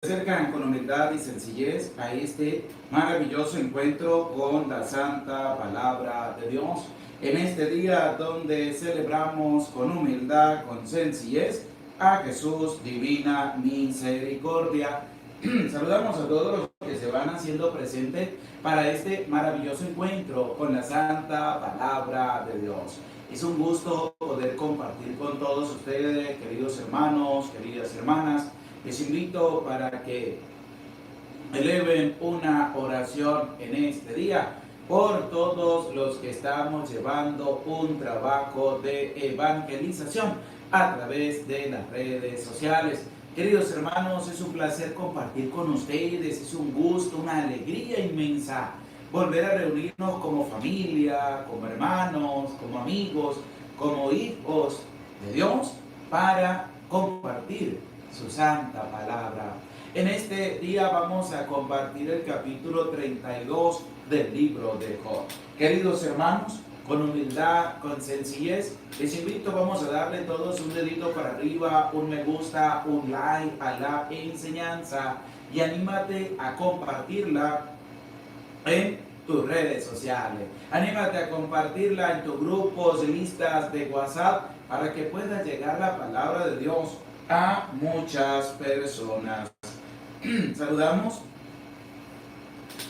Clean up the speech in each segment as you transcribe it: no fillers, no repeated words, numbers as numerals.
Acercan con humildad y sencillez a este maravilloso encuentro con la Santa Palabra de Dios. En este día donde celebramos con humildad, con sencillez a Jesús, divina misericordia. Saludamos a todos los que se van haciendo presentes para este maravilloso encuentro con la Santa Palabra de Dios. Es un gusto poder compartir con todos ustedes, queridos hermanos, queridas hermanas. Les invito para que eleven una oración en este día por todos los que estamos llevando un trabajo de evangelización a través de las redes sociales. Queridos hermanos, es un placer compartir con ustedes, es un gusto, una alegría inmensa volver a reunirnos como familia, como hermanos, como amigos, como hijos de Dios para compartir su santa palabra. En este día vamos a compartir el capítulo 32 del libro de Job. Queridos hermanos, con humildad, con sencillez, les invito, vamos a darle todos un dedito para arriba, un me gusta, un like a la enseñanza y anímate a compartirla en tus redes sociales. Anímate a compartirla en tus grupos, listas de WhatsApp para que pueda llegar la palabra de Dios a muchas personas. Saludamos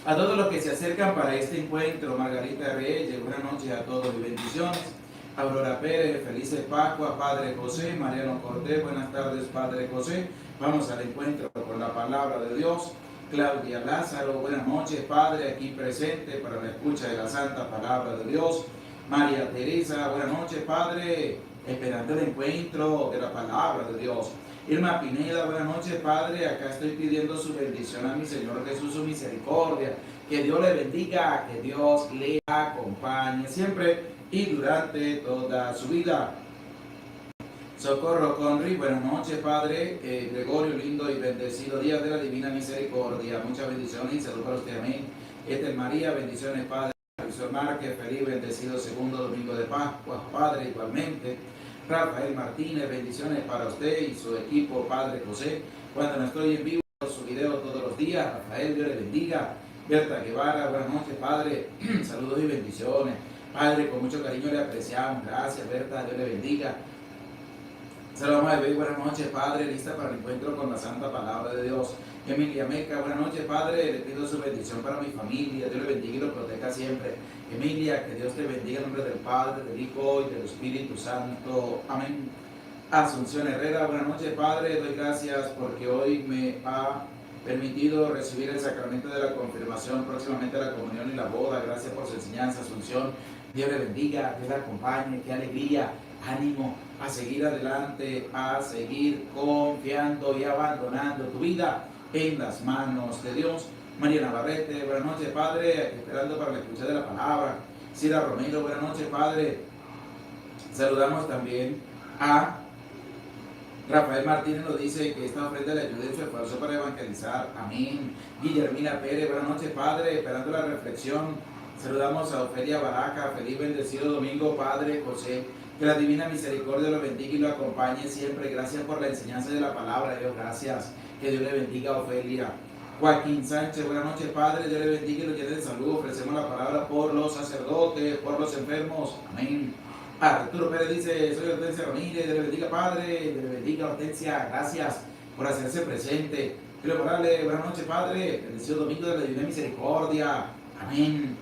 a todos los que se acercan para este encuentro. Margarita Reyes, buenas noches a todos y bendiciones. Aurora Pérez, felices Pascua. Padre José, Mariano Cortés, buenas tardes Padre José. Vamos al encuentro con la palabra de Dios. Claudia Lázaro, buenas noches Padre, aquí presente para la escucha de la santa palabra de Dios. María Teresa, buenas noches Padre, esperando el encuentro de la palabra de Dios. Irma Pineda, buenas noches Padre, acá estoy pidiendo su bendición a mi Señor Jesús, su misericordia, que Dios le bendiga, que Dios le acompañe siempre y durante toda su vida. Socorro Conry, buenas noches Padre, Gregorio, lindo y bendecido día de la divina misericordia, muchas bendiciones y saludos para usted, amén. Estel María, bendiciones Padre. Víctor Márquez, feliz bendecido segundo domingo de Pascua, Padre, igualmente. Rafael Martínez, bendiciones para usted y su equipo, Padre José. Cuando no estoy en vivo, su video todos los días. Rafael, Dios le bendiga. Berta Guevara, buenas noches, Padre. Saludos y bendiciones. Padre, con mucho cariño le apreciamos. Gracias, Berta, Dios le bendiga. Saludamos a Bebé, buenas noches, Padre, lista para el encuentro con la Santa Palabra de Dios. Emilia Meca, buenas noches, Padre, le pido su bendición para mi familia, Dios le bendiga y lo proteja siempre. Emilia, que Dios te bendiga en nombre del Padre, del Hijo y del Espíritu Santo. Amén. Asunción Herrera, buenas noches, Padre, doy gracias porque hoy me ha permitido recibir el sacramento de la confirmación, próximamente la comunión y la boda. Gracias por su enseñanza, Asunción. Dios le bendiga, Dios le acompañe, qué alegría, ánimo a seguir adelante, a seguir confiando y abandonando tu vida en las manos de Dios. María Navarrete, buenas noches Padre, esperando para la escucha de la palabra. Cira Romero, buenas noches Padre. Saludamos también a Rafael Martínez, nos dice que esta ofrenda le ayude en su esfuerzo para evangelizar. Amén. Guillermina Pérez, buenas noches Padre, esperando la reflexión. Saludamos a Ofelia Baraja, feliz bendecido domingo Padre José. Que la divina misericordia lo bendiga y lo acompañe siempre. Gracias por la enseñanza de la palabra de Dios. Gracias. Que Dios le bendiga a Ofelia. Joaquín Sánchez, buenas noches, Padre. Dios le bendiga y lo llene de salud. Ofrecemos la palabra por los sacerdotes, por los enfermos. Amén. Arturo Pérez dice, soy Hortensia Ramírez. Dios le bendiga, Padre. Dios le bendiga, Hortensia. Gracias por hacerse presente. Julio Morales, buenas noches, Padre. Bendecido domingo de la divina misericordia. Amén.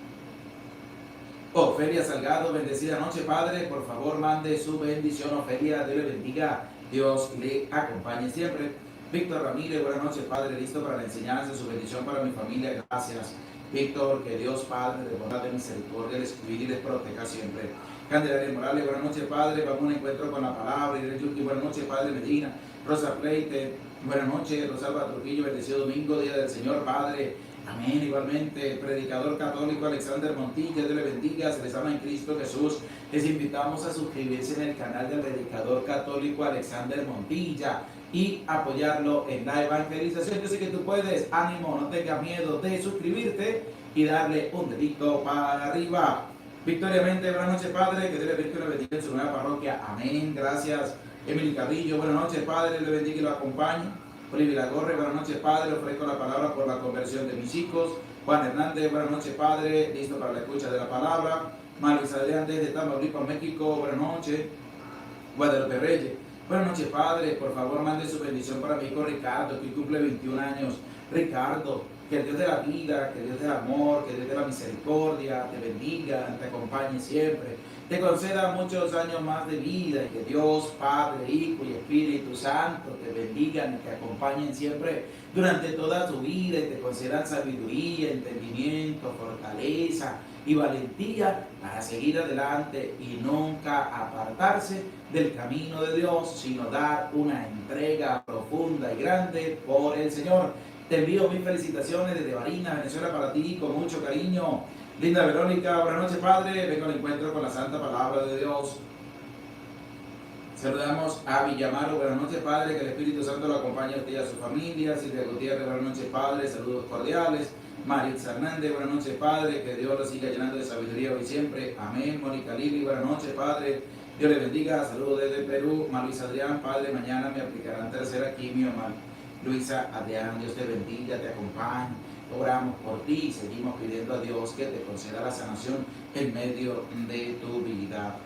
Ofelia Salgado, bendecida noche, Padre. Por favor, mande su bendición, Ofelia. Dios le bendiga. Dios le acompañe siempre. Víctor Ramírez, buenas noches, Padre. Listo para la enseñanza. Su bendición para mi familia. Gracias, Víctor. Que Dios, Padre, de bondad, de misericordia, les cuide y les proteja siempre. Candelaria Morales, buenas noches, Padre. Vamos a un encuentro con la palabra. Irene Yuki, buenas noches, Padre Medina. Rosa Pleite, buenas noches. Rosalba Trujillo, bendecido domingo, día del Señor, Padre. Amén. Igualmente, el predicador católico Alexander Montilla, Dios le bendiga, se les ama en Cristo Jesús. Les invitamos a suscribirse en el canal del predicador católico Alexander Montilla y apoyarlo en la evangelización. Yo sé que tú puedes, ánimo, no tengas miedo de suscribirte y darle un dedito para arriba. Victoriamente, buenas noches, Padre, que Dios le bendiga en su nueva parroquia. Amén. Gracias. Emily Carrillo, buenas noches, Padre, le bendiga y lo acompañe. Olivia Lagorre, buenas noches, Padre. Ofrezco la palabra por la conversión de mis hijos. Juan Hernández, buenas noches, Padre. Listo para la escucha de la palabra. Mario Adrián desde Tamaulipas, México, buenas noches. Guadalupe Reyes, buenas noches, Padre. Por favor, mande su bendición para mi hijo Ricardo, que cumple 21 años. Ricardo, que el Dios de la vida, que el Dios del amor, que el Dios de la misericordia te bendiga, te acompañe siempre, te conceda muchos años más de vida y que Dios, Padre, Hijo y Espíritu Santo te bendigan y te acompañen siempre durante toda tu vida y te concedan sabiduría, entendimiento, fortaleza y valentía para seguir adelante y nunca apartarse del camino de Dios, sino dar una entrega profunda y grande por el Señor. Te envío mis felicitaciones desde Barinas, Venezuela, para ti, con mucho cariño. Linda Verónica, buenas noches, Padre. Vengo al encuentro con la Santa Palabra de Dios. Saludamos a Villamaro, buenas noches, Padre. Que el Espíritu Santo lo acompañe a usted y a su familia. Silvia Gutiérrez, buenas noches, Padre. Saludos cordiales. Maritza Hernández, buenas noches, Padre. Que Dios lo siga llenando de sabiduría hoy y siempre. Amén. Mónica Lili, buenas noches, Padre. Dios le bendiga. Saludos desde Perú. Luis Adrián, Padre. Mañana me aplicarán tercera quimio, Luisa Adrián, Dios te bendiga, te acompañe. Oramos por ti y seguimos pidiendo a Dios que te conceda la sanación en medio de tu vida.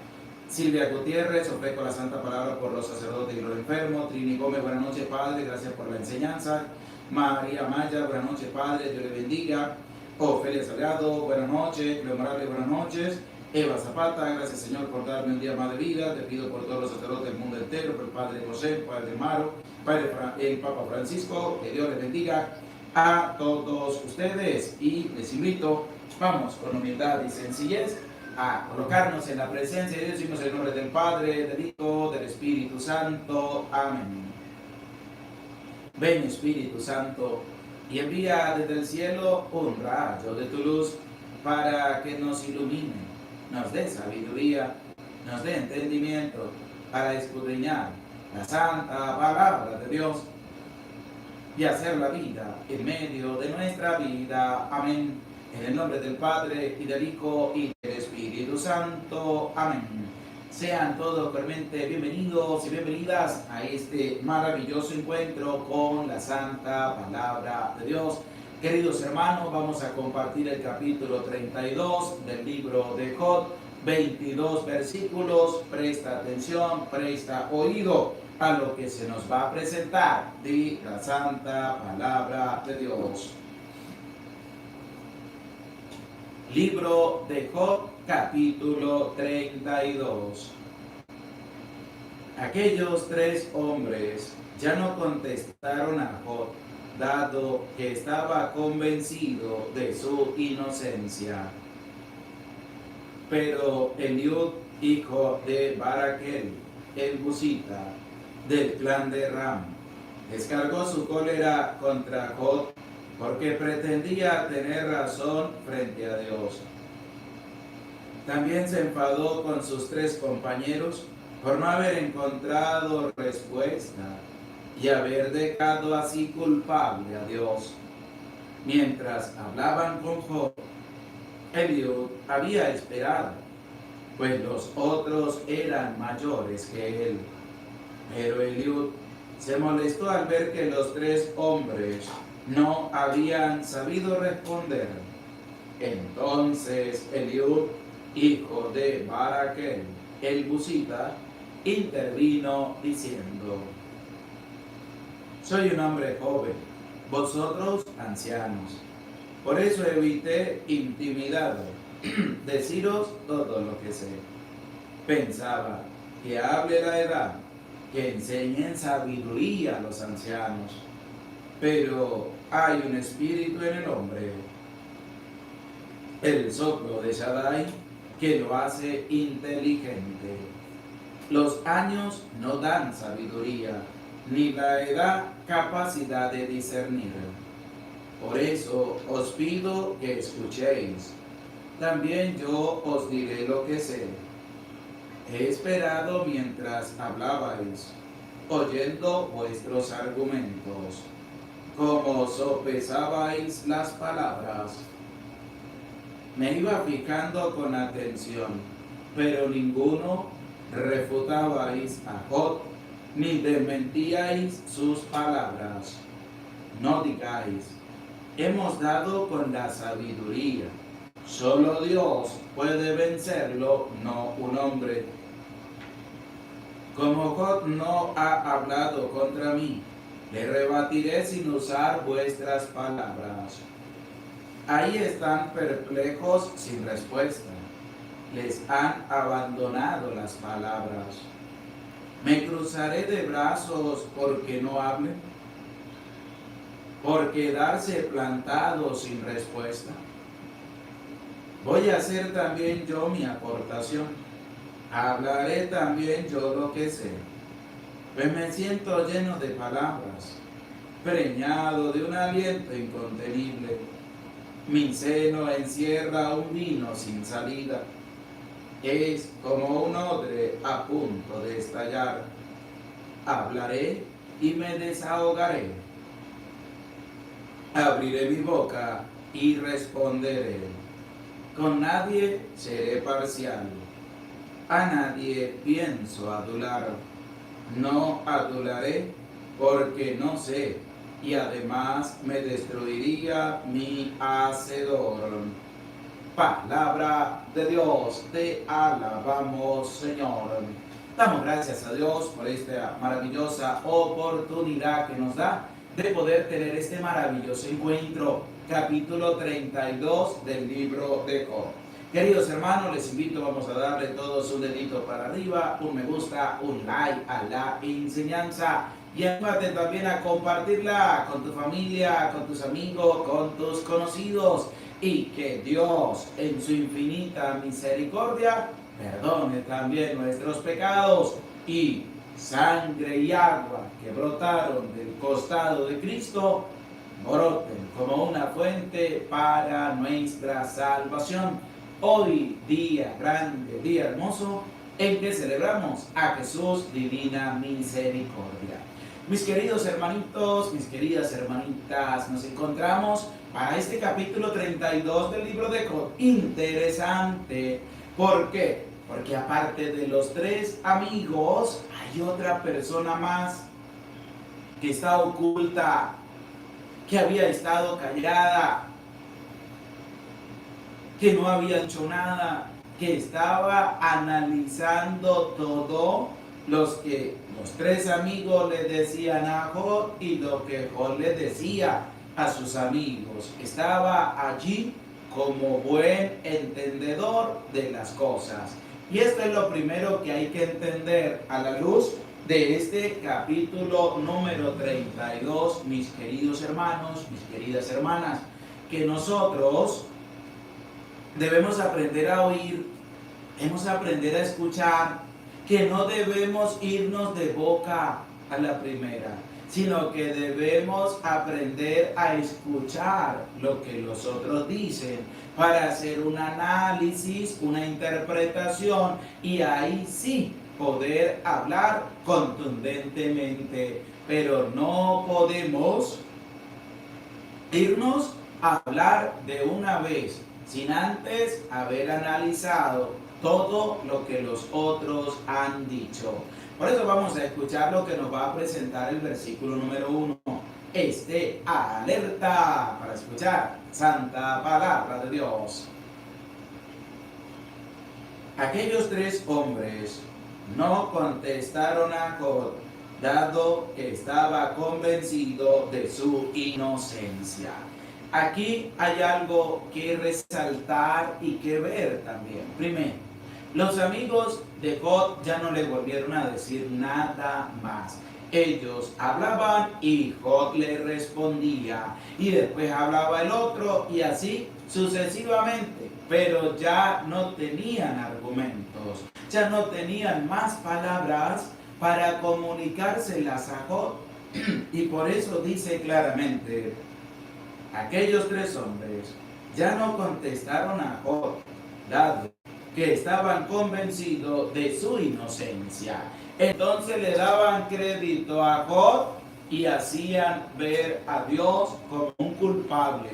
Silvia Gutiérrez, ofrezco la santa palabra por los sacerdotes y los enfermos. Trini Gómez, buenas noches, Padre, gracias por la enseñanza. María Maya, buenas noches, Padre, Dios le bendiga. Ofelia Salgado, buenas noches. Leo Morales, buenas noches. Eva Zapata, gracias, Señor, por darme un día más de vida. Te pido por todos los sacerdotes del mundo entero, por el Padre José, el Padre Maro, el Papa Francisco, que Dios les bendiga a todos ustedes. Y les invito, vamos con humildad y sencillez a colocarnos en la presencia de Dios. Decimos en el nombre del Padre, del Hijo, del Espíritu Santo. Amén. Ven, Espíritu Santo, y envía desde el cielo un rayo de tu luz para que nos ilumine, nos dé sabiduría, nos dé entendimiento para escudriñar la santa palabra de Dios y hacer la vida en medio de nuestra vida. Amén. En el nombre del Padre, y del Hijo, y del Espíritu Santo. Amén. Sean todos cordialmente bienvenidos y bienvenidas a este maravilloso encuentro con la Santa Palabra de Dios. Queridos hermanos, vamos a compartir el capítulo 32 del libro de Job, 22 versículos. Presta atención, presta oído a lo que se nos va a presentar de la Santa Palabra de Dios. Libro de Job, capítulo 32. Aquellos tres hombres ya no contestaron a Job, dado que estaba convencido de su inocencia. Pero Eliud, hijo de Baraquel, el Busita, del clan de Ram, descargó su cólera contra Job porque pretendía tener razón frente a Dios. También se enfadó con sus tres compañeros por no haber encontrado respuesta y haber dejado así culpable a Dios. Mientras hablaban con Job, Eliud había esperado, pues los otros eran mayores que él. Pero Eliud se molestó al ver que los tres hombres no habían sabido responder. Entonces Eliud, hijo de Baraquel, el Busita, intervino diciendo: soy un hombre joven, vosotros ancianos. Por eso evité intimidado deciros todo lo que sé. Pensaba que hable la edad, que enseñen sabiduría a los ancianos. Pero hay un espíritu en el hombre, el soplo de Shaddai, que lo hace inteligente. Los años no dan sabiduría, ni la edad capacidad de discernir. Por eso os pido que escuchéis. También yo os diré lo que sé. He esperado mientras hablabais, oyendo vuestros argumentos, como sopesabais las palabras. Me iba fijando con atención, pero ninguno refutabais a Job ni desmentíais sus palabras. No digáis, hemos dado con la sabiduría. Solo Dios puede vencerlo, no un hombre. Como Job no ha hablado contra mí, le rebatiré sin usar vuestras palabras. Ahí están perplejos sin respuesta. Les han abandonado las palabras. ¿Me cruzaré de brazos porque no hable? ¿Por quedarse plantado sin respuesta? Voy a hacer también yo mi aportación. Hablaré también yo lo que sé. Pues me siento lleno de palabras, preñado de un aliento incontenible. Mi seno encierra un vino sin salida. Es como un odre a punto de estallar. Hablaré y me desahogaré. Abriré mi boca y responderé. Con nadie seré parcial. A nadie pienso adular. No adularé porque no sé, y además me destruiría mi hacedor. Palabra de Dios, te alabamos, Señor. Damos gracias a Dios por esta maravillosa oportunidad que nos da de poder tener este maravilloso encuentro, capítulo 32 del libro de Job. Queridos hermanos, les invito, vamos a darle todos un dedito para arriba, un me gusta, un like a la enseñanza. Y anímate también a compartirla con tu familia, con tus amigos, con tus conocidos. Y que Dios, en su infinita misericordia, perdone también nuestros pecados. Y sangre y agua que brotaron del costado de Cristo, broten como una fuente para nuestra salvación. Hoy, día grande, día hermoso, en que celebramos a Jesús Divina Misericordia. Mis queridos hermanitos, mis queridas hermanitas, nos encontramos para este capítulo 32 del libro de Job. Interesante. ¿Por qué? Porque aparte de los tres amigos, hay otra persona más que está oculta, que había estado callada, que no había hecho nada, que estaba analizando todo los tres amigos le decían a Job y lo que Job le decía a sus amigos. Estaba allí como buen entendedor de las cosas. Y esto es lo primero que hay que entender a la luz de este capítulo número 32, mis queridos hermanos, mis queridas hermanas, que nosotros debemos aprender a oír, debemos aprender a escuchar, que no debemos irnos de boca a la primera, sino que debemos aprender a escuchar lo que los otros dicen para hacer un análisis, una interpretación y ahí sí poder hablar contundentemente. Pero no podemos irnos a hablar de una vez sin antes haber analizado todo lo que los otros han dicho. Por eso vamos a escuchar lo que nos va a presentar el versículo número 1. Esté alerta para escuchar santa palabra de Dios. Aquellos tres hombres no contestaron a Job, dado que estaba convencido de su inocencia. Aquí hay algo que resaltar y que ver también. Primero, los amigos de Job ya no le volvieron a decir nada más. Ellos hablaban y Job le respondía. Y después hablaba el otro y así sucesivamente. Pero ya no tenían argumentos. Ya no tenían más palabras para comunicárselas a Job. Y por eso dice claramente: aquellos tres hombres ya no contestaron a Job, dado que estaban convencidos de su inocencia. Entonces le daban crédito a Job y hacían ver a Dios como un culpable.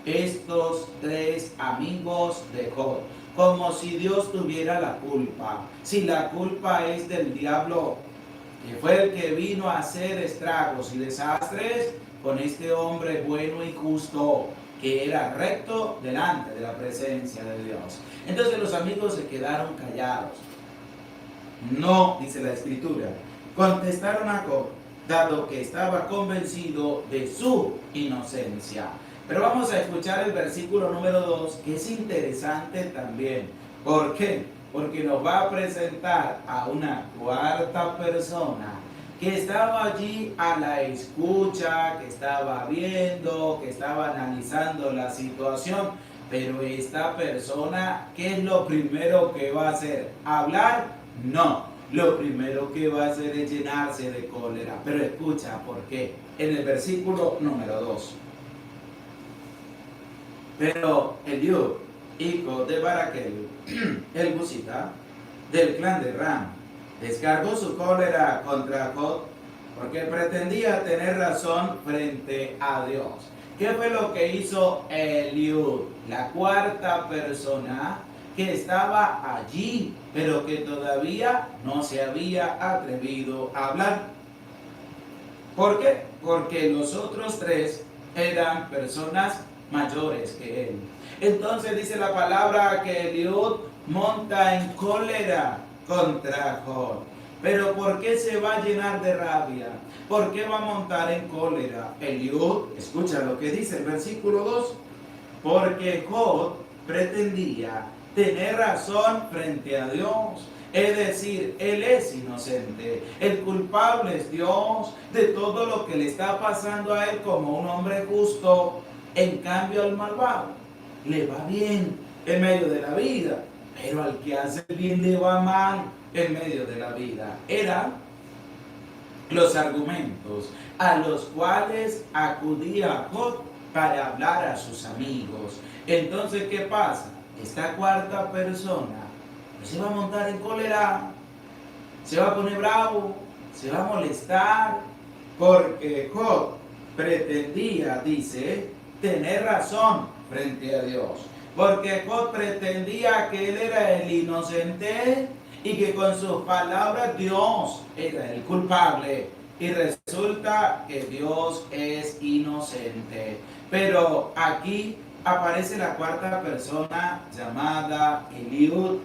Estos tres amigos de Job, como si Dios tuviera la culpa. Si la culpa es del diablo, que fue el que vino a hacer estragos y desastres con este hombre bueno y justo, que era recto delante de la presencia de Dios. Entonces los amigos se quedaron callados. No, dice la Escritura, contestaron a Job, dado que estaba convencido de su inocencia. Pero vamos a escuchar el versículo número 2, que es interesante también. ¿Por qué? Porque nos va a presentar a una cuarta persona que estaba allí a la escucha, que estaba viendo, que estaba analizando la situación. Pero esta persona, ¿qué es lo primero que va a hacer? ¿Hablar? No. Lo primero que va a hacer es llenarse de cólera. Pero escucha, ¿por qué? En el versículo número 2. Pero Eliud, hijo de Baraquel, el Busita, del clan de Ram, descargó su cólera contra Job porque pretendía tener razón frente a Dios. ¿Qué fue lo que hizo Eliud? La cuarta persona que estaba allí, pero que todavía no se había atrevido a hablar. ¿Por qué? Porque los otros tres eran personas mayores que él. Entonces dice la palabra que Eliud monta en cólera contra Job. Pero ¿por qué se va a llenar de rabia? ¿Por qué va a montar en cólera? Eliud, escucha lo que dice el versículo 2. Porque Job pretendía tener razón frente a Dios. Es decir, él es inocente. El culpable es Dios de todo lo que le está pasando a él como un hombre justo. En cambio, al malvado le va bien en medio de la vida, pero al que hace el bien le va mal en medio de la vida. Eran los argumentos a los cuales acudía Job para hablar a sus amigos. Entonces, ¿qué pasa? Esta cuarta persona se va a montar en cólera, se va a poner bravo, se va a molestar, porque Job pretendía, dice, tener razón frente a Dios. Porque Job pretendía que él era el inocente y que con sus palabras Dios era el culpable. Y resulta que Dios es inocente. Pero aquí aparece la cuarta persona llamada Eliud,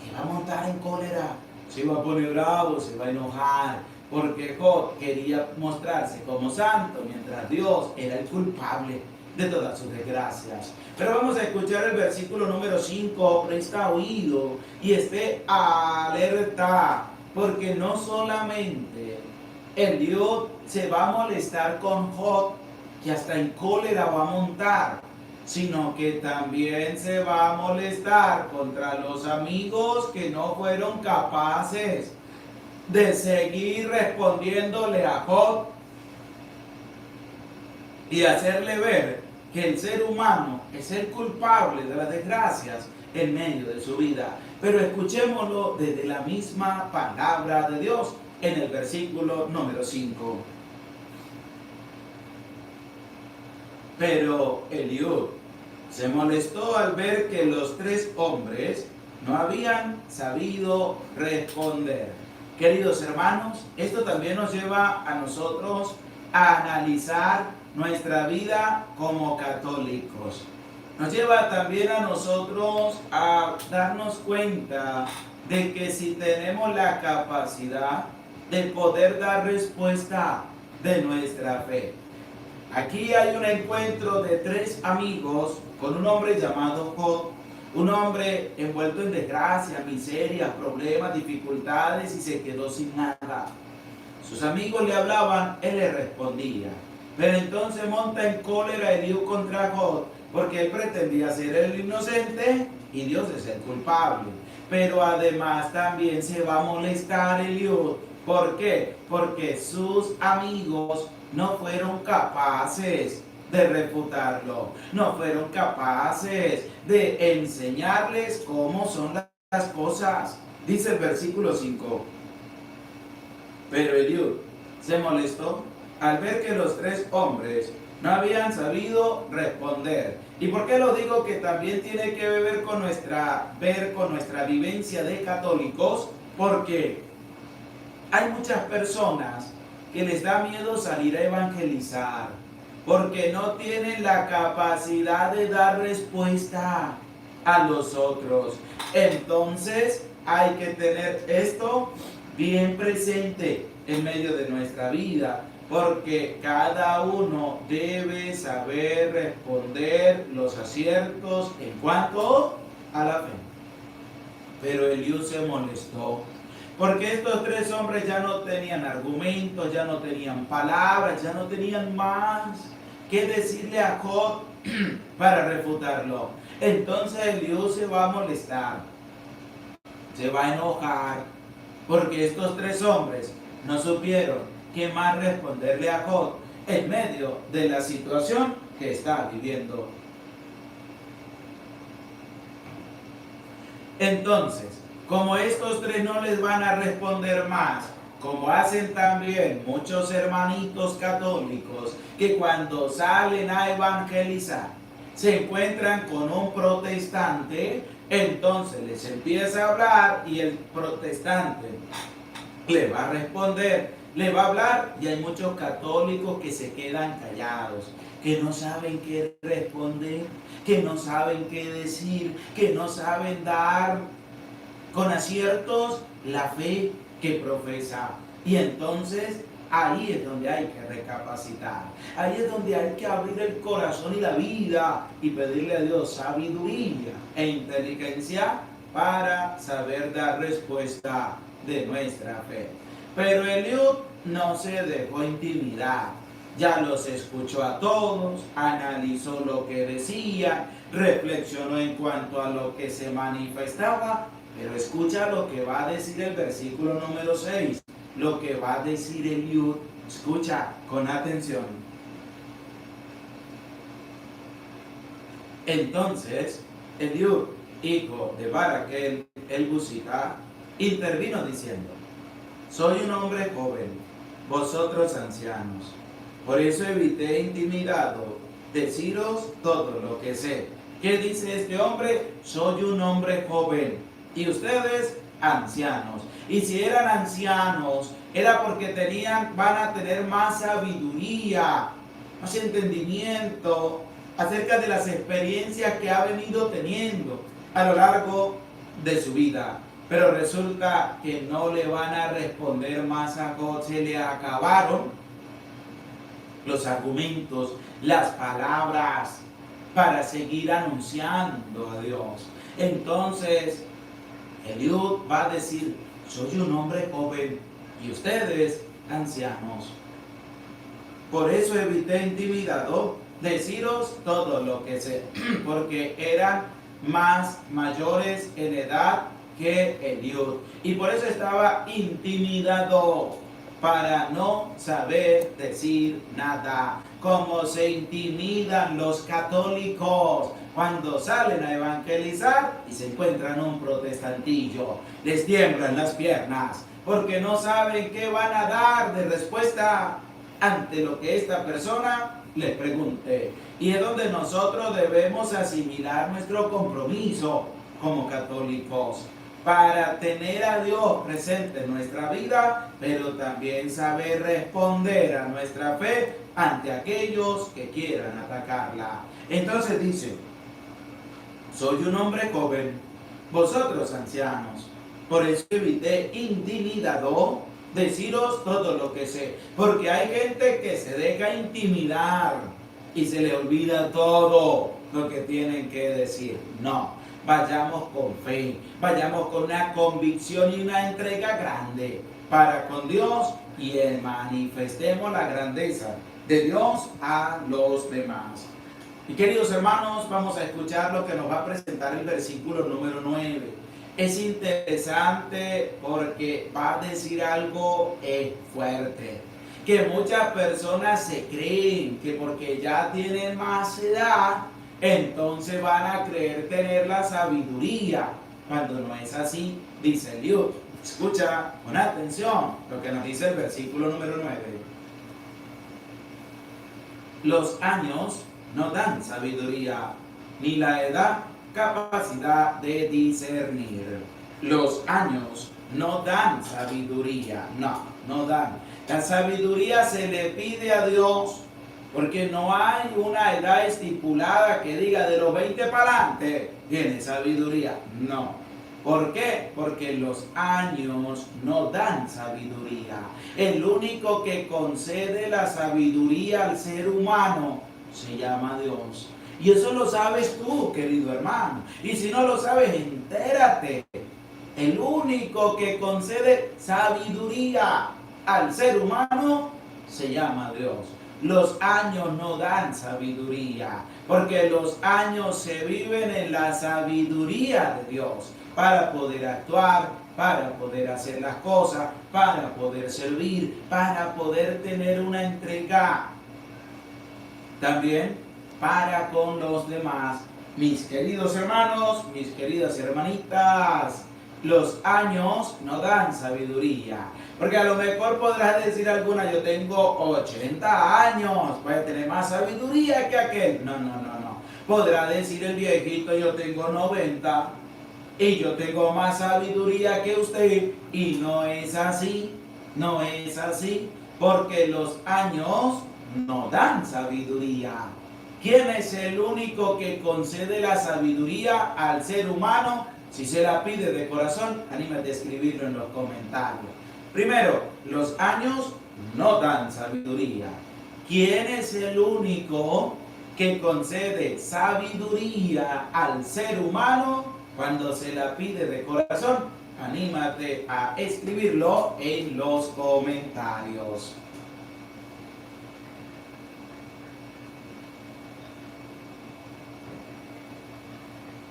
que va a montar en cólera, se va a poner bravo, se va a enojar, porque Job quería mostrarse como santo, mientras Dios era el culpable de todas sus desgracias. Pero vamos a escuchar el versículo número 5, presta oído y esté alerta, porque no solamente Eliud se va a molestar con Job, que hasta en cólera va a montar, sino que también se va a molestar contra los amigos que no fueron capaces de seguir respondiéndole a Job y hacerle ver que el ser humano es el culpable de las desgracias en medio de su vida. Pero escuchémoslo desde la misma palabra de Dios en el versículo número 5. Pero Eliud se molestó al ver que los tres hombres no habían sabido responder. Queridos hermanos, esto también nos lleva a nosotros a analizar nuestra vida como católicos. Nos lleva también a nosotros a darnos cuenta de que si tenemos la capacidad de poder dar respuesta de nuestra fe. Aquí hay un encuentro de tres amigos con un hombre llamado Job, un hombre envuelto en desgracia, miseria, problemas, dificultades y se quedó sin nada. Sus amigos le hablaban, él le respondía. Pero entonces monta en cólera Eliud contra Job, porque él pretendía ser el inocente y Dios es el culpable. Pero además también se va a molestar Eliud. ¿Por qué? Porque sus amigos no fueron capaces de refutarlo, no fueron capaces de enseñarles cómo son las cosas. Dice el versículo 5. Pero Eliud se molestó al ver que los tres hombres no habían sabido responder. ¿Y por qué lo digo que también tiene que ver con nuestra vivencia de católicos? Porque Hay muchas personas que les da miedo salir a evangelizar porque no tienen la capacidad de dar respuesta a los otros. Entonces hay que tener esto bien presente en medio de nuestra vida, porque cada uno debe saber responder los aciertos en cuanto a la fe. Pero Eliú se molestó, porque estos tres hombres ya no tenían argumentos, ya no tenían palabras, ya no tenían más que decirle a Job para refutarlo. Entonces Eliú se va a molestar, se va a enojar, porque estos tres hombres no supieron qué más responderle a Job en medio de la situación que está viviendo. Entonces, como estos tres no les van a responder más, como hacen también muchos hermanitos católicos que cuando salen a evangelizar se encuentran con un protestante, entonces les empieza a hablar y el protestante le va a responder, le va a hablar, y hay muchos católicos que se quedan callados, que no saben qué responder, que no saben qué decir, que no saben dar con aciertos la fe que profesa. Y entonces ahí es donde hay que recapacitar, ahí es donde hay que abrir el corazón y la vida y pedirle a Dios sabiduría e inteligencia para saber dar respuesta de nuestra fe. Pero Eliud no se dejó intimidar, ya los escuchó a todos, analizó lo que decía, reflexionó en cuanto a lo que se manifestaba, pero escucha lo que va a decir el versículo número 6, lo que va a decir Eliud. Escucha con atención. Entonces Eliud, hijo de Baraquel el Busita, intervino diciendo: soy un hombre joven, vosotros ancianos, por eso evité intimidado deciros todo lo que sé. ¿Qué dice este hombre? Soy un hombre joven y ustedes ancianos. Y si eran ancianos, era porque van a tener más sabiduría, más entendimiento acerca de las experiencias que ha venido teniendo a lo largo de su vida. Pero resulta que no le van a responder más a God, se le acabaron los argumentos, las palabras para seguir anunciando a Dios. Entonces Eliud va a decir: soy un hombre joven y ustedes ancianos. Por eso evité intimidado deciros todo lo que sé, porque eran más mayores en edad que Eliud, y por eso estaba intimidado para no saber decir nada, como se intimidan los católicos cuando salen a evangelizar y se encuentran un protestantillo. Les tiemblan las piernas porque no saben qué van a dar de respuesta ante lo que esta persona les pregunte. Y es donde nosotros debemos asimilar nuestro compromiso como católicos, para tener a Dios presente en nuestra vida, pero también saber responder a nuestra fe ante aquellos que quieran atacarla. Entonces dice: soy un hombre joven, vosotros ancianos, por eso evité intimidado deciros todo lo que sé, porque hay gente que se deja intimidar y se le olvida todo lo que tienen que decir. No, vayamos con fe, vayamos con una convicción y una entrega grande para con Dios, y manifestemos la grandeza de Dios a los demás. Y queridos hermanos, vamos a escuchar lo que nos va a presentar el versículo número 9. Es interesante porque va a decir algo fuerte, que muchas personas se creen que porque ya tienen más edad, entonces van a creer tener la sabiduría, cuando no es así, dice Eliud. Escucha con atención lo que nos dice el versículo número 9. Los años no dan sabiduría, ni la edad capacidad de discernir. Los años no dan sabiduría, no dan. La sabiduría se le pide a Dios porque no hay una edad estipulada que diga de los 20 para adelante tiene sabiduría. No. ¿Por qué? Porque los años no dan sabiduría. El único que concede la sabiduría al ser humano se llama Dios. Y eso lo sabes tú, querido hermano. Y si no lo sabes, entérate. El único que concede sabiduría al ser humano se llama Dios. Los años no dan sabiduría, porque los años se viven en la sabiduría de Dios para poder actuar, para poder hacer las cosas, para poder servir, para poder tener una entrega también para con los demás. Mis queridos hermanos, mis queridas hermanitas, los años no dan sabiduría. Porque a lo mejor podrás decir alguna, yo tengo 80 años, puede tener más sabiduría que aquel. No. Podrá decir el viejito, yo tengo 90 y yo tengo más sabiduría que usted. Y no es así, no es así, porque los años no dan sabiduría. ¿Quién es el único que concede la sabiduría al ser humano? Si se la pide de corazón, anímate a escribirlo en los comentarios. Primero, los años no dan sabiduría. ¿Quién es el único que concede sabiduría al ser humano cuando se la pide de corazón? Anímate a escribirlo en los comentarios.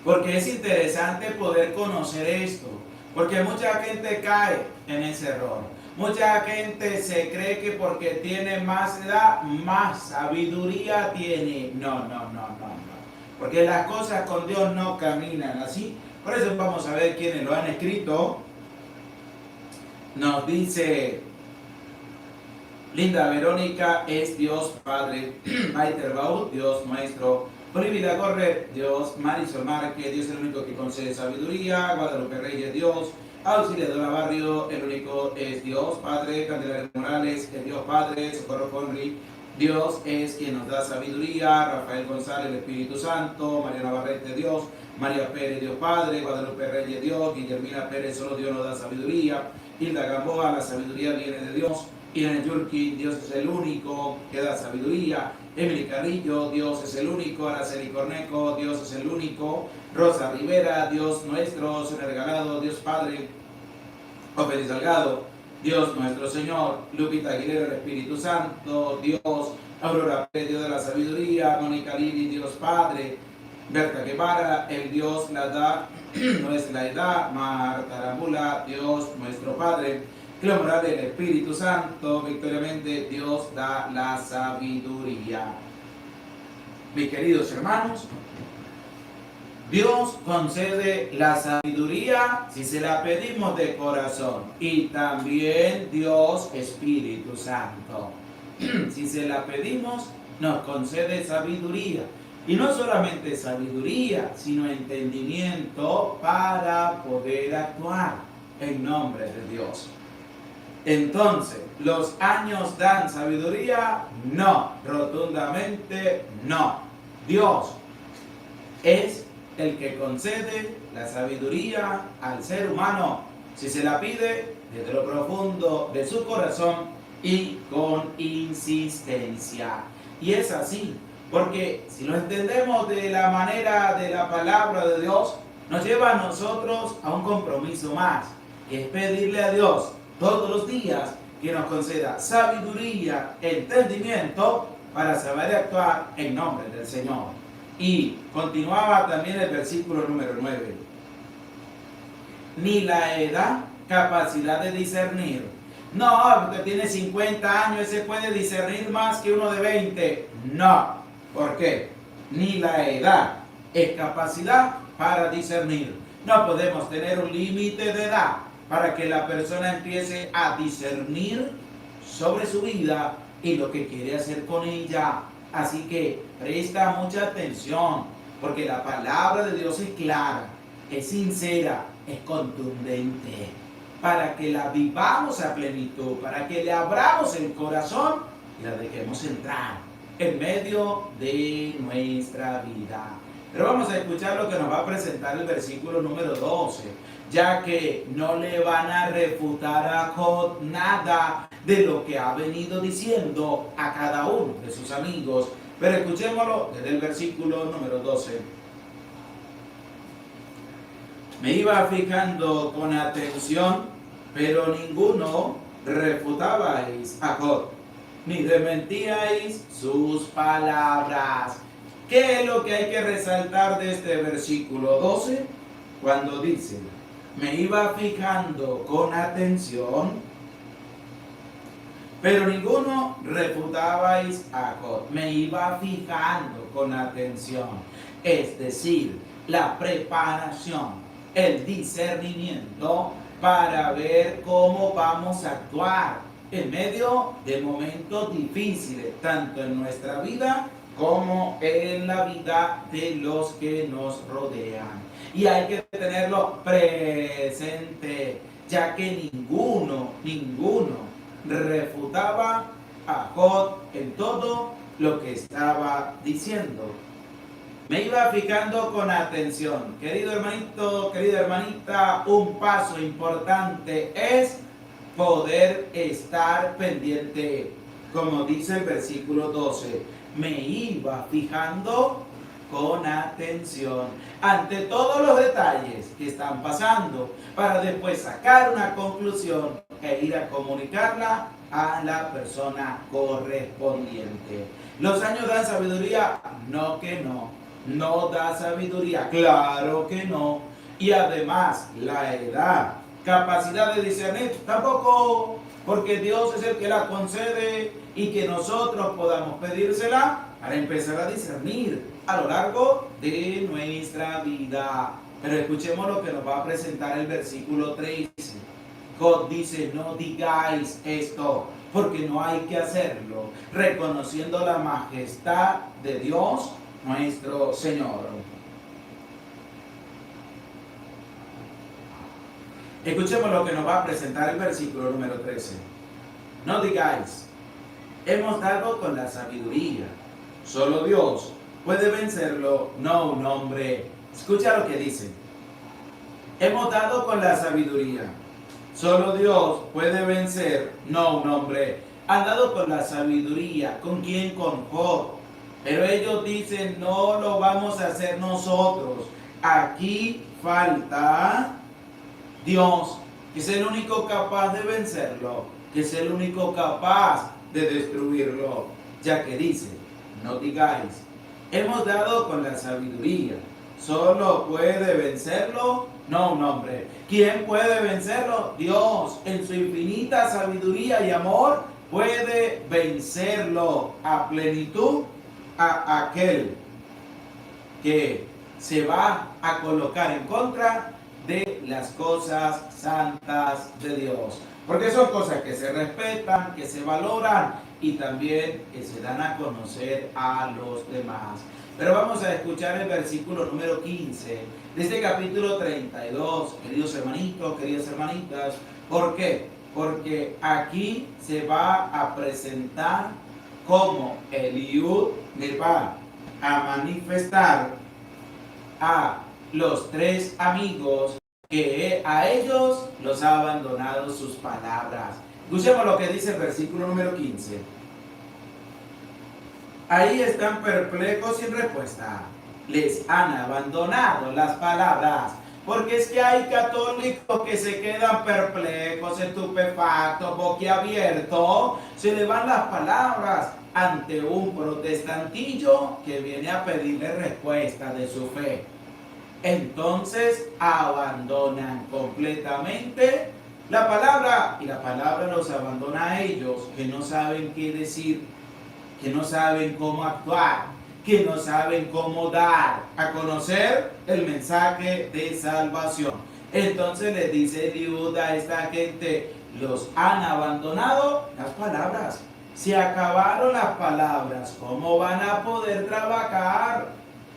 Porque es interesante poder conocer esto, porque mucha gente cae en ese error. Mucha gente se cree que porque tiene más edad, más sabiduría tiene. No. Porque las cosas con Dios no caminan así. Por eso vamos a ver quiénes lo han escrito. Nos dice Linda Verónica, es Dios Padre. Maiter Baúl, Dios Maestro. Olivia Corre, Dios. Marisol Márquez, Dios es el único que concede sabiduría. Guadalupe Reyes, Dios. Auxiliadora Barrio, el único es Dios Padre. Candelaria Morales, es Dios Padre. Socorro Conry, Dios es quien nos da sabiduría. Rafael González, el Espíritu Santo. Mariana Barrete, Dios. María Pérez, Dios Padre. Guadalupe Reyes, Dios. Guillermina Pérez, solo Dios nos da sabiduría. Hilda Gamboa, la sabiduría viene de Dios. Irene Yurkin, Dios es el único que da sabiduría. Emily Carrillo, Dios es el único. Araceli Corneco, Dios es el único. Rosa Rivera, Dios nuestro, se regalado, Dios Padre. Ofelia Salgado, Dios nuestro Señor. Lupita Aguilera, el Espíritu Santo, Dios. Aurora Pérez, Dios de la sabiduría. Mónica Lili, Dios Padre. Berta Guevara, el Dios la da, no es la edad. Marta Arambula, Dios nuestro Padre. Cleo Morales, el Espíritu Santo. Victoria Méndez, Dios da la sabiduría. Mis queridos hermanos, Dios concede la sabiduría si se la pedimos de corazón. Y también Dios Espíritu Santo. Si se la pedimos, nos concede sabiduría. Y no solamente sabiduría, sino entendimiento para poder actuar en nombre de Dios. Entonces, ¿los años dan sabiduría? No, rotundamente no. Dios es el que concede la sabiduría al ser humano si se la pide desde lo profundo de su corazón y con insistencia. Y es así, porque si lo entendemos de la manera de la palabra de Dios, nos lleva a nosotros a un compromiso más, que es pedirle a Dios todos los días que nos conceda sabiduría, entendimiento para saber actuar en nombre del Señor. Y continuaba también el versículo número 9. Ni la edad, capacidad de discernir. No, porque tiene 50 años, ese puede discernir más que uno de 20. No. ¿Por qué? Ni la edad es capacidad para discernir. No podemos tener un límite de edad para que la persona empiece a discernir sobre su vida y lo que quiere hacer con ella. Así que presta mucha atención, porque la palabra de Dios es clara, es sincera, es contundente. para que la vivamos a plenitud, para que le abramos el corazón y la dejemos entrar en medio de nuestra vida. Pero vamos a escuchar lo que nos va a presentar el versículo número 12, ya que no le van a refutar a Job nada de lo que ha venido diciendo a cada uno de sus amigos. Pero escuchémoslo desde el versículo número 12. Me iba fijando con atención, pero ninguno refutabais a Job, ni desmentíais sus palabras. ¿Qué es lo que hay que resaltar de este versículo 12? Cuando dice, me iba fijando con atención, pero ninguno refutabais a Job. Me iba fijando con atención. Es decir, la preparación, el discernimiento para ver cómo vamos a actuar en medio de momentos difíciles, tanto en nuestra vida como en la vida de los que nos rodean. Y hay que tenerlo presente, ya que ninguno refutaba a Job en todo lo que estaba diciendo. Me iba fijando con atención. Querido hermanito, querida hermanita, un paso importante es poder estar pendiente. Como dice el versículo 12, me iba fijando con atención ante todos los detalles que están pasando para después sacar una conclusión e ir a comunicarla a la persona correspondiente. ¿Los años dan sabiduría? No que no. No da sabiduría, claro que no. Y además, la edad, capacidad de discernir, tampoco, porque Dios es el que la concede y que nosotros podamos pedírsela para empezar a discernir a lo largo de nuestra vida. Pero escuchemos lo que nos va a presentar el versículo 13. Job dice, no digáis esto, porque no hay que hacerlo, reconociendo la majestad de Dios nuestro Señor. Escuchemos lo que nos va a presentar el versículo número 13. No digáis, hemos dado con la sabiduría, solo Dios puede vencerlo, no un hombre. Escucha lo que dice. Hemos dado con la sabiduría, solo Dios puede vencer, no un hombre. Han dado con la sabiduría, ¿con quién? Con Job. Pero ellos dicen, no lo vamos a hacer nosotros. Aquí falta Dios, que es el único capaz de vencerlo, que es el único capaz de destruirlo. Ya que dice, no digáis, hemos dado con la sabiduría, solo puede vencerlo, no un hombre. ¿Quién puede vencerlo? Dios, en su infinita sabiduría y amor, puede vencerlo a plenitud a aquel que se va a colocar en contra de las cosas santas de Dios. Porque son cosas que se respetan, que se valoran y también que se dan a conocer a los demás. Pero vamos a escuchar el versículo número 15 de este capítulo 32, queridos hermanitos, queridas hermanitas. ¿Por qué? Porque aquí se va a presentar cómo Eliud le va a manifestar a los tres amigos que a ellos los ha abandonado sus palabras. Escuchemos lo que dice el versículo número 15. Ahí están perplejos sin respuesta. Les han abandonado las palabras. Porque es que hay católicos que se quedan perplejos, estupefactos, boquiabiertos, se le van las palabras ante un protestantillo que viene a pedirle respuesta de su fe. Entonces abandonan completamente la palabra y la palabra los abandona a ellos, que no saben qué decir, que no saben cómo actuar, que no saben cómo dar a conocer el mensaje de salvación. Entonces les dice Eliud a esta gente, los han abandonado las palabras. Se acabaron las palabras, ¿cómo van a poder trabajar?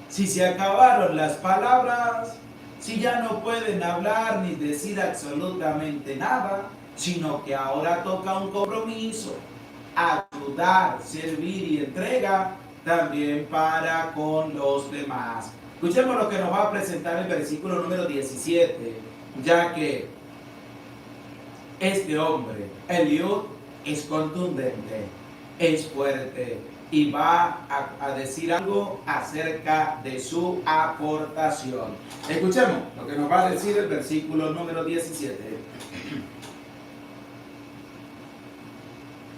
Si se acabaron las palabras, Si ya no pueden hablar ni decir absolutamente nada, sino que ahora toca un compromiso, ayudar, servir y entrega también para con los demás. Escuchemos lo que nos va a presentar el versículo número 17, ya que este hombre, Eliud, es contundente, es fuerte y va a decir algo acerca de su aportación. Escuchemos lo que nos va a decir el versículo número 17.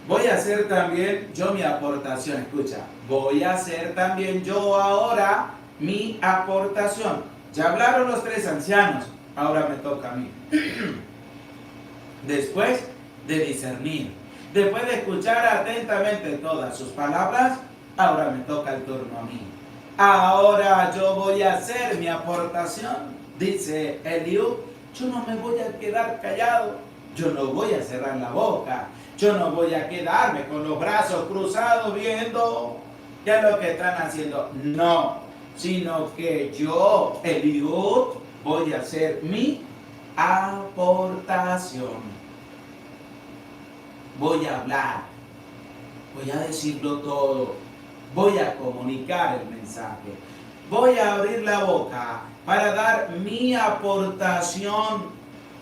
Voy a hacer también yo mi aportación, escucha, voy a hacer también yo ahora mi aportación. Ya hablaron los tres ancianos, ahora me toca a mí. Después de discernir, después de escuchar atentamente todas sus palabras, ahora me toca el turno a mí. Ahora yo voy a hacer mi aportación, dice Eliud. Yo no me voy a quedar callado, yo no voy a cerrar la boca, yo no voy a quedarme con los brazos cruzados viendo qué es lo que están haciendo. No, sino que yo, Eliud, voy a hacer mi aportación. Voy a hablar, voy a decirlo todo, voy a comunicar el mensaje, voy a abrir la boca para dar mi aportación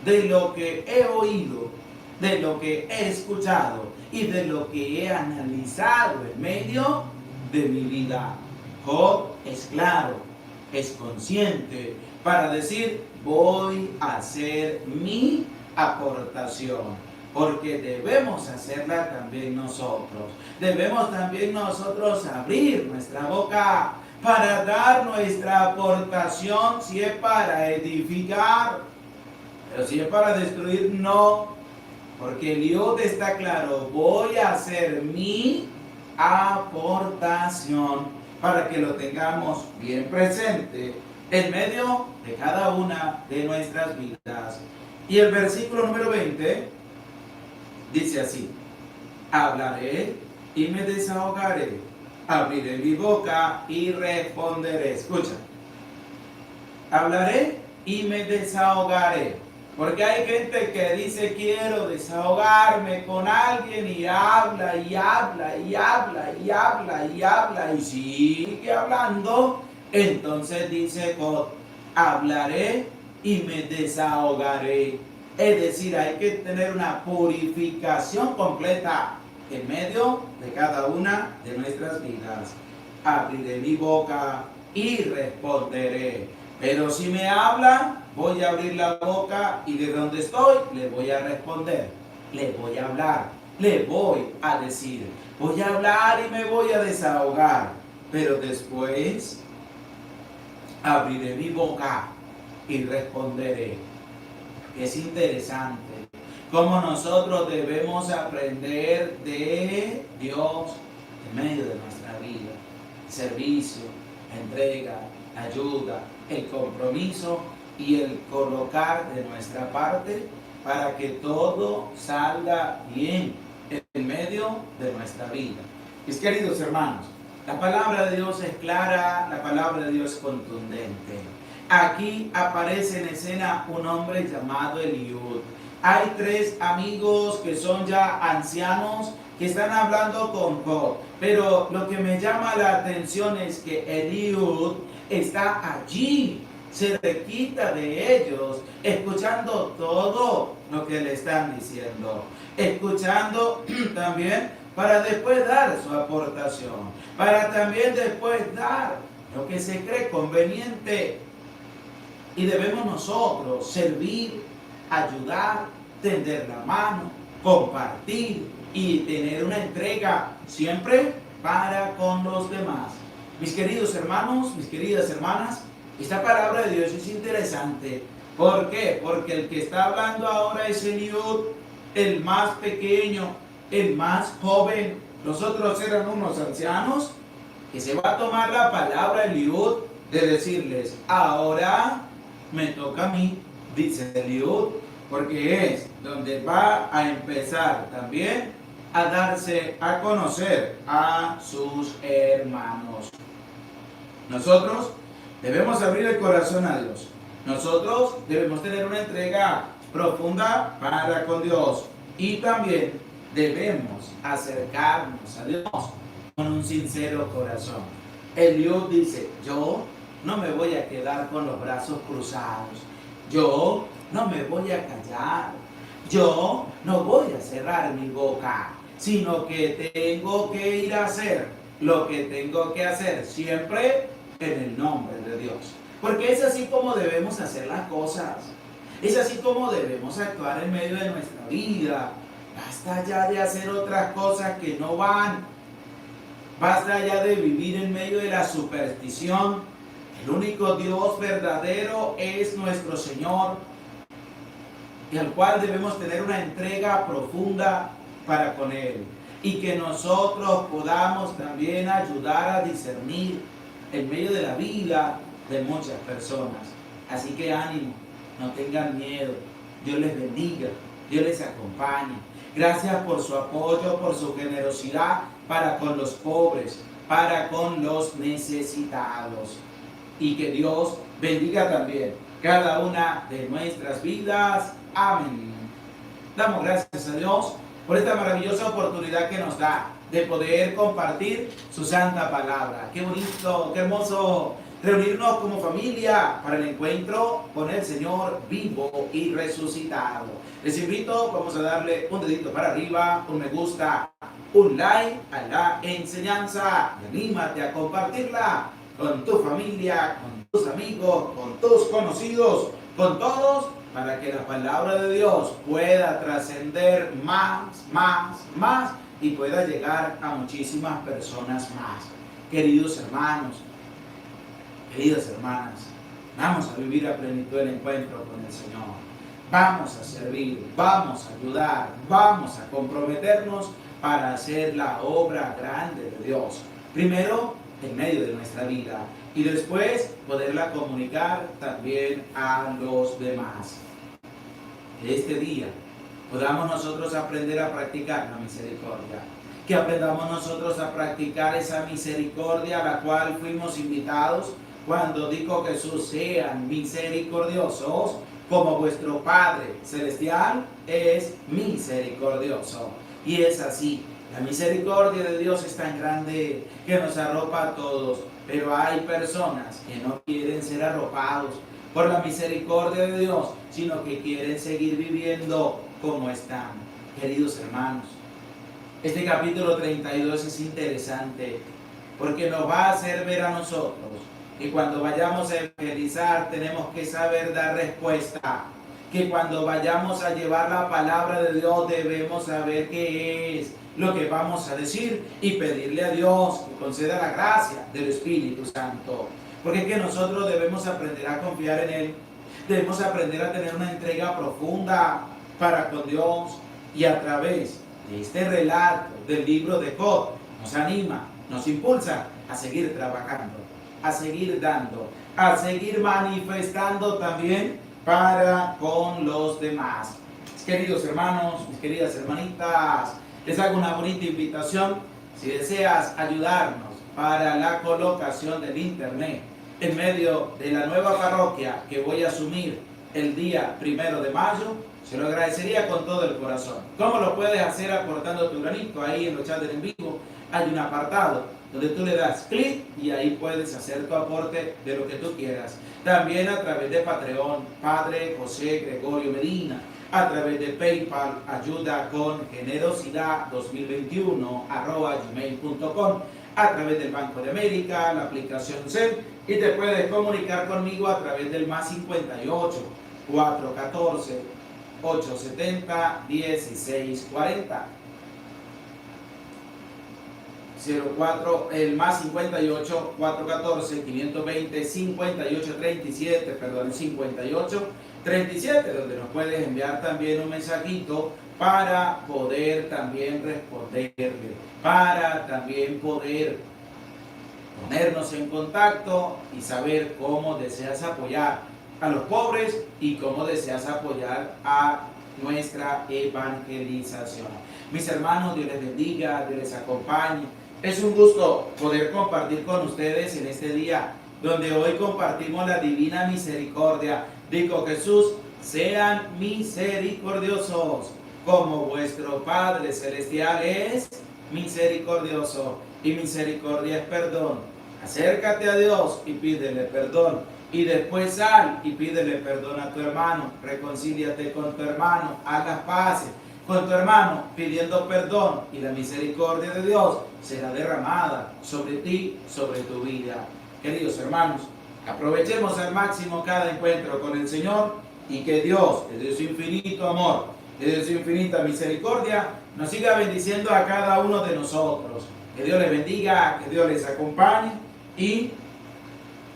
de lo que he oído, de lo que he escuchado y de lo que he analizado en medio de mi vida. Job es claro, es consciente para decir, voy a hacer mi aportación. Porque debemos hacerla también nosotros. Debemos también nosotros abrir nuestra boca para dar nuestra aportación, si es para edificar. Pero si es para destruir, no. Porque Eliud está claro, voy a hacer mi aportación para que lo tengamos bien presente en medio de cada una de nuestras vidas. Y el versículo número 20 dice así, hablaré y me desahogaré, abriré mi boca y responderé. Escucha, hablaré y me desahogaré. Porque hay gente que dice, quiero desahogarme con alguien y habla y habla y habla y habla y habla y sigue hablando. Entonces dice God, hablaré y me desahogaré. Es decir, hay que tener una purificación completa en medio de cada una de nuestras vidas. Abriré mi boca y responderé. Pero si me habla, voy a abrir la boca y de donde estoy le voy a responder. Le voy a hablar, le voy a decir. Voy a hablar y me voy a desahogar. Pero después abriré mi boca y responderé. Es interesante cómo nosotros debemos aprender de Dios en medio de nuestra vida. Servicio, entrega, ayuda, el compromiso y el colocar de nuestra parte para que todo salga bien en medio de nuestra vida. Mis queridos hermanos, la palabra de Dios es clara, la palabra de Dios es contundente. Aquí aparece en escena un hombre llamado Eliud. Hay tres amigos que son ya ancianos que están hablando con Job. Pero lo que me llama la atención es que Eliud está allí, se quita de ellos, escuchando todo lo que le están diciendo. Escuchando también para después dar su aportación. Para también después dar lo que se cree conveniente. Y debemos nosotros servir, ayudar, tender la mano, compartir y tener una entrega siempre para con los demás. Mis queridos hermanos, mis queridas hermanas, esta palabra de Dios es interesante. ¿Por qué? Porque el que está hablando ahora es Eliud, el más pequeño, el más joven. Los otros eran unos ancianos que se va a tomar la palabra Eliud de decirles, ahora me toca a mí, dice Eliud, porque es donde va a empezar también a darse a conocer a sus hermanos. Nosotros debemos abrir el corazón a Dios. Nosotros debemos tener una entrega profunda para con Dios y también debemos acercarnos a Dios con un sincero corazón. El Dios dice, yo no me voy a quedar con los brazos cruzados, yo no me voy a callar, yo no voy a cerrar mi boca, sino que tengo que ir a hacer lo que tengo que hacer, siempre en el nombre de Dios. Porque es así como debemos hacer las cosas. Es así como debemos actuar en medio de nuestra vida. Basta ya de hacer otras cosas que no van. Basta ya de vivir en medio de la superstición. El único Dios verdadero es nuestro Señor, y al cual debemos tener una entrega profunda para con Él. Y que nosotros podamos también ayudar a discernir en medio de la vida de muchas personas. Así que ánimo, no tengan miedo. Dios les bendiga, Dios les acompañe. Gracias por su apoyo, por su generosidad para con los pobres, para con los necesitados. Y que Dios bendiga también cada una de nuestras vidas. Amén. Damos gracias a Dios por esta maravillosa oportunidad que nos da de poder compartir su santa palabra. Qué bonito, qué hermoso reunirnos como familia para el encuentro con el Señor vivo y resucitado. Les invito, vamos a darle un dedito para arriba, un me gusta, un like a la enseñanza y anímate a compartirla con tu familia, con tus amigos, con tus conocidos, con todos, para que la palabra de Dios pueda trascender más y pueda llegar a muchísimas personas más. Queridos hermanos, queridas hermanas, vamos a vivir a plenitud el encuentro con el Señor. Vamos a servir, vamos a ayudar, vamos a comprometernos para hacer la obra grande de Dios. Primero, en medio de nuestra vida, y después poderla comunicar también a los demás. Este día podamos nosotros aprender a practicar la misericordia, que aprendamos nosotros a practicar esa misericordia a la cual fuimos invitados cuando dijo Jesús: sean misericordiosos como vuestro Padre Celestial es misericordioso. Y es así. La misericordia de Dios es tan grande que nos arropa a todos, pero hay personas que no quieren ser arropados por la misericordia de Dios, sino que quieren seguir viviendo como están. Queridos hermanos, este capítulo 32 es interesante porque nos va a hacer ver a nosotros que cuando vayamos a evangelizar tenemos que saber dar respuesta, que cuando vayamos a llevar la palabra de Dios debemos saber qué es lo que vamos a decir y pedirle a Dios que conceda la gracia del Espíritu Santo. Porque es que nosotros debemos aprender a confiar en Él, debemos aprender a tener una entrega profunda para con Dios, y a través de este relato del libro de Job nos anima, nos impulsa a seguir trabajando, a seguir dando, a seguir manifestando también para con los demás. Mis queridos hermanos, mis queridas hermanitas, les hago una bonita invitación. Si deseas ayudarnos para la colocación del internet en medio de la nueva parroquia que voy a asumir el día 1 de mayo, se lo agradecería con todo el corazón. ¿Cómo lo puedes hacer? Aportando tu granito. Ahí en los chats del en vivo hay un apartado donde tú le das clic y ahí puedes hacer tu aporte de lo que tú quieras. También a través de Patreon, Padre José Gregorio Medina. A través de PayPal, ayuda con generosidad 2021@gmail.com, a través del Banco de América, la aplicación Zelle, y te puedes comunicar conmigo a través del +58 414 870 1640. 04, el +58 414 520 5837, perdón, 5837, donde nos puedes enviar también un mensajito para poder también responderle, para también poder ponernos en contacto y saber cómo deseas apoyar a los pobres y cómo deseas apoyar a nuestra evangelización. Mis hermanos, Dios les bendiga, Dios les acompañe. Es un gusto poder compartir con ustedes en este día donde hoy compartimos la divina misericordia. Dijo Jesús, sean misericordiosos, como vuestro Padre Celestial es misericordioso. Y misericordia es perdón. Acércate a Dios y pídele perdón. Y después sal y pídele perdón a tu hermano. Reconcíliate con tu hermano. Haz las paces con tu hermano pidiendo perdón. Y la misericordia de Dios será derramada sobre ti, sobre tu vida. Queridos hermanos, aprovechemos al máximo cada encuentro con el Señor y que Dios, desde su infinito amor, desde su infinita misericordia, nos siga bendiciendo a cada uno de nosotros. Que Dios les bendiga, que Dios les acompañe y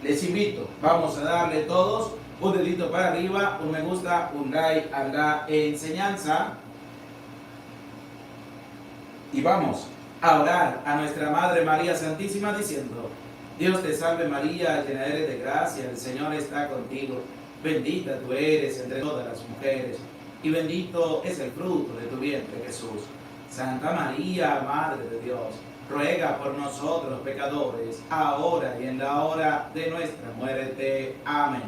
les invito, vamos a darle todos un dedito para arriba, un me gusta, un like a la enseñanza y vamos a orar a nuestra Madre María Santísima diciendo: Dios te salve María, llena eres de gracia, el Señor está contigo, bendita tú eres entre todas las mujeres y bendito es el fruto de tu vientre Jesús. Santa María, Madre de Dios, ruega por nosotros pecadores, ahora y en la hora de nuestra muerte. Amén.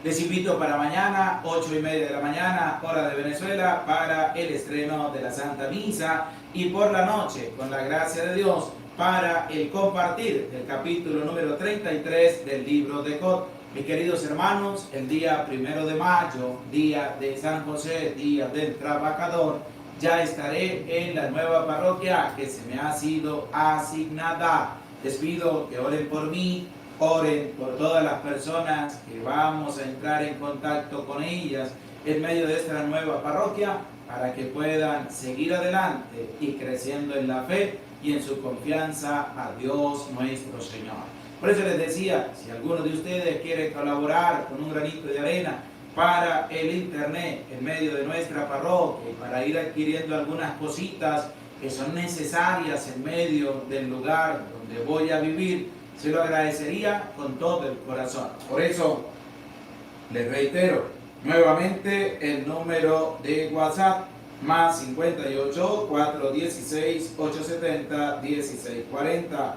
Les invito para mañana, 8:30 de la mañana, hora de Venezuela, para el estreno de la Santa Misa y por la noche, con la gracia de Dios, para el compartir del capítulo número 33 del libro de Job. Mis queridos hermanos, el día 1 de mayo, día de San José, día del trabajador, ya estaré en la nueva parroquia que se me ha sido asignada. Les pido que oren por mí, oren por todas las personas que vamos a entrar en contacto con ellas en medio de esta nueva parroquia para que puedan seguir adelante y creciendo en la fe y en su confianza a Dios nuestro Señor. Por eso les decía, si alguno de ustedes quiere colaborar con un granito de arena para el internet en medio de nuestra parroquia y para ir adquiriendo algunas cositas que son necesarias en medio del lugar donde voy a vivir, se lo agradecería con todo el corazón. Por eso les reitero nuevamente el número de WhatsApp más 58 416 870 1640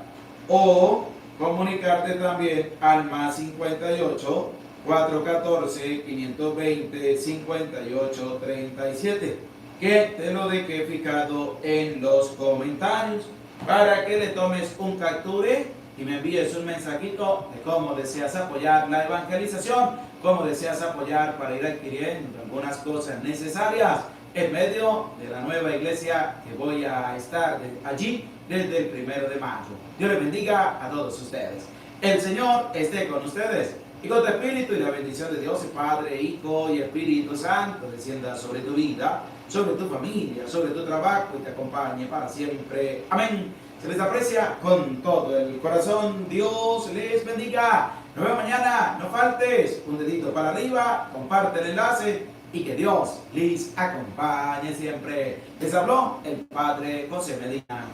o comunicarte también al más 58 414 520 58 37, que te lo dejé fijado en los comentarios para que le tomes un capture y me envíes un mensajito de cómo deseas apoyar la evangelización, cómo deseas apoyar para ir adquiriendo algunas cosas necesarias en medio de la nueva iglesia que voy a estar allí desde el 1 de mayo. Dios les bendiga a todos ustedes. El Señor esté con ustedes y con tu espíritu, y la bendición de Dios, el Padre, Hijo y Espíritu Santo descienda sobre tu vida, sobre tu familia, sobre tu trabajo y te acompañe para siempre. Amén. Se les aprecia con todo el corazón. Dios les bendiga. Nos vemos mañana. No faltes. Un dedito para arriba. Comparte el enlace y que Dios les acompañe siempre. Les habló el Padre José Medina.